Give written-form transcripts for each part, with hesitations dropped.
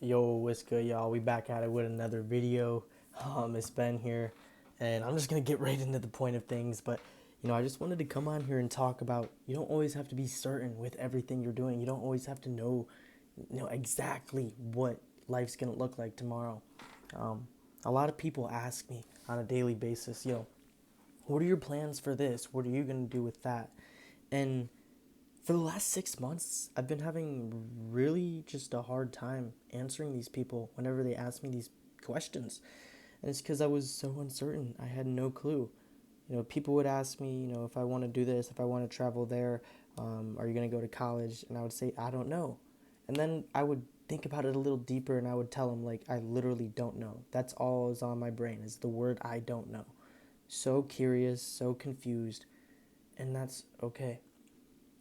Yo, what's good, y'all? We back at it with another video. It's Ben here, and I'm just gonna get right into the point of things. But I just wanted to come on here and talk about you don't always have to be certain with everything you're doing. You don't always have to know exactly what life's gonna look like tomorrow. Um, a lot of people ask me on a daily basis, what are your plans for this? What are you gonna do with that? And for the last 6 months, I've been having really just a hard time answering these people whenever they ask me these questions. And it's because I was so uncertain. I had no clue. People would ask me, if I want to do this, if I want to travel there, are you going to go to college? And I would say, I don't know. And then I would think about it a little deeper and I would tell them, like, I literally don't know. That's all is on my brain is the word I don't know. So curious, so confused, and that's okay.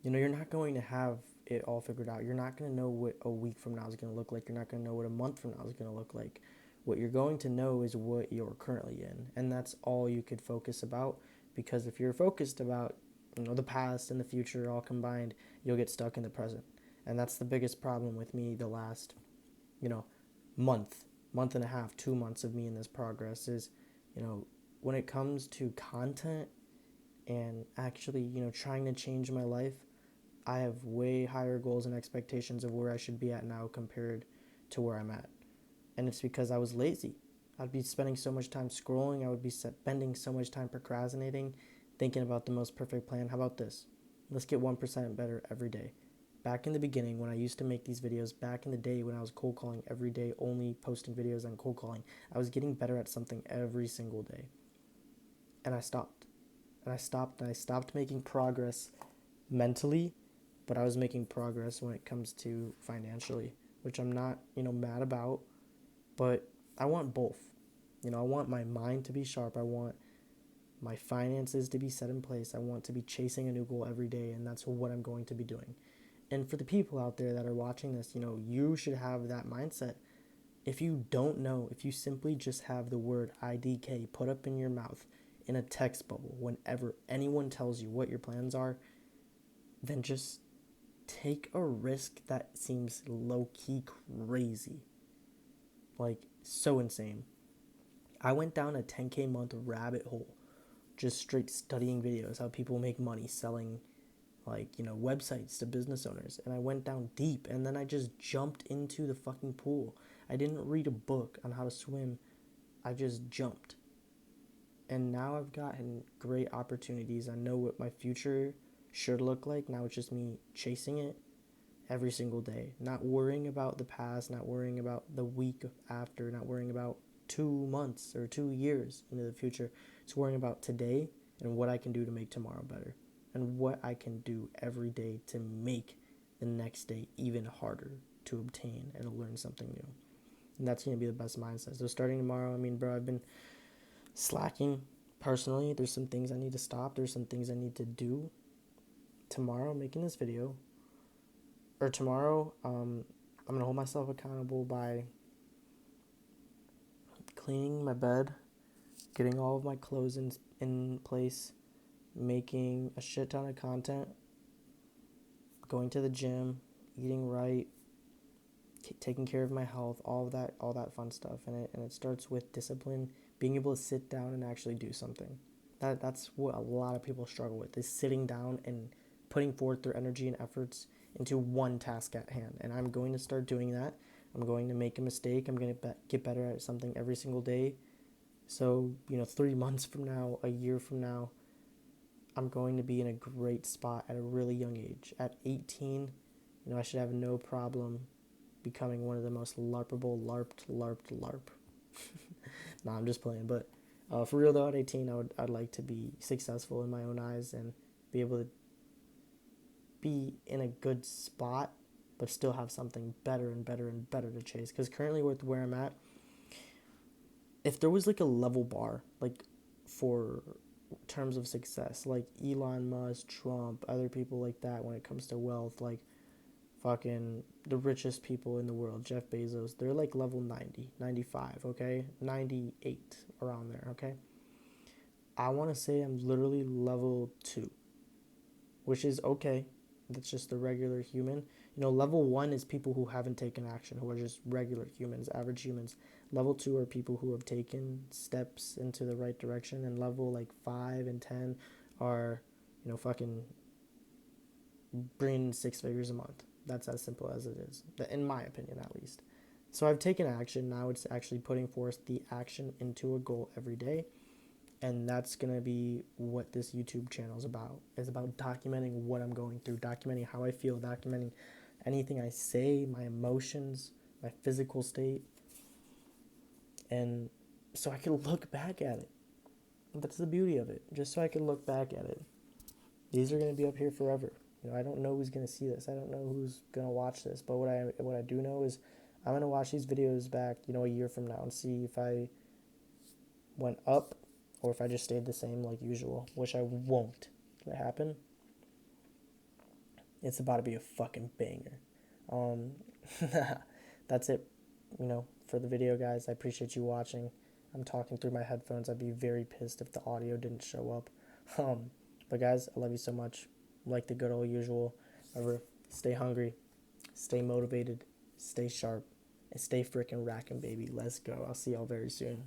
You're not going to have it all figured out. You're not going to know what a week from now is going to look like. You're not going to know what a month from now is going to look like. What you're going to know is what you're currently in. And that's all you could focus about, because if you're focused about, the past and the future all combined, you'll get stuck in the present. And that's the biggest problem with me the last, you know, month, month and a half, 2 months of me in this progress is, you know, when it comes to content and actually, trying to change my life, I have way higher goals and expectations of where I should be at now compared to where I'm at. And it's because I was lazy. I'd be spending so much time scrolling. I would be spending so much time procrastinating, thinking about the most perfect plan. How about this? Let's get 1% better every day. Back in the beginning, when I used to make these videos, back in the day when I was cold calling every day, only posting videos on cold calling, I was getting better at something every single day. And I stopped. And I stopped making progress mentally, but I was making progress when it comes to financially, which I'm not, mad about, but I want both. I want my mind to be sharp. I want my finances to be set in place. I want to be chasing a new goal every day, and that's what I'm going to be doing. And for the people out there that are watching this, you should have that mindset. If you don't know, if you simply just have the word IDK put up in your mouth in a text bubble whenever anyone tells you what your plans are, then just take a risk that seems low key crazy. Like, so insane. I went down a 10K month rabbit hole just straight studying videos, how people make money selling, like, websites to business owners. And I went down deep and then I just jumped into the fucking pool. I didn't read a book on how to swim, I just jumped. And now I've gotten great opportunities. I know what my future should look like. Now it's just me chasing it every single day, not worrying about the past, not worrying about the week after, not worrying about 2 months or 2 years into the future. It's worrying about today and what I can do to make tomorrow better and what I can do every day to make the next day even harder to obtain and to learn something new. And that's going to be the best mindset. So starting tomorrow, I mean, bro, I've been slacking personally. There's some things I need to stop. There's some things I need to do. Tomorrow, making this video, or tomorrow, I'm gonna hold myself accountable by cleaning my bed, getting all of my clothes in place, making a shit ton of content, going to the gym, eating right, taking care of my health, all that fun stuff. And it starts with discipline, being able to sit down and actually do something. That's what a lot of people struggle with, is sitting down and putting forth their energy and efforts into one task at hand. And I'm going to start doing that. I'm going to make a mistake. I'm going to get better at something every single day. So, 3 months from now, a year from now, I'm going to be in a great spot at a really young age. At 18, I should have no problem becoming one of the most LARPable LARP. Nah, I'm just playing. But for real though, at 18, I'd like to be successful in my own eyes and be able to be in a good spot, but still have something better and better and better to chase. Because currently, with where I'm at, if there was like a level bar, like for terms of success, like Elon Musk, Trump, other people like that, when it comes to wealth, like fucking the richest people in the world, Jeff Bezos, they're like level 90, 95, okay? 98, around there, okay? I want to say I'm literally level 2, which is okay. That's just the regular human. You know, level 1 is people who haven't taken action, who are just regular humans, average humans. Level 2 are people who have taken steps into the right direction, and level like 5 and 10 are, you know, fucking bringing 6 figures a month. That's as simple as it is, in my opinion at least. So I've taken action. Now it's actually putting forth the action into a goal every day. And that's going to be what this YouTube channel is about. It's about documenting what I'm going through, documenting how I feel, documenting anything I say, my emotions, my physical state. And so I can look back at it. That's the beauty of it. Just so I can look back at it. These are going to be up here forever. You know, I don't know who's going to see this. I don't know who's going to watch this. But what I do know is I'm going to watch these videos back, you know, a year from now and see if I went up or if I just stayed the same like usual, which I won't let happen. It's about to be a fucking banger. That's it, you know, for the video, guys. I appreciate you watching. I'm talking through my headphones. I'd be very pissed if the audio didn't show up. But guys, I love you so much. Like the good old usual. Remember, stay hungry, stay motivated, stay sharp, and stay freaking racking, baby. Let's go. I'll see y'all very soon.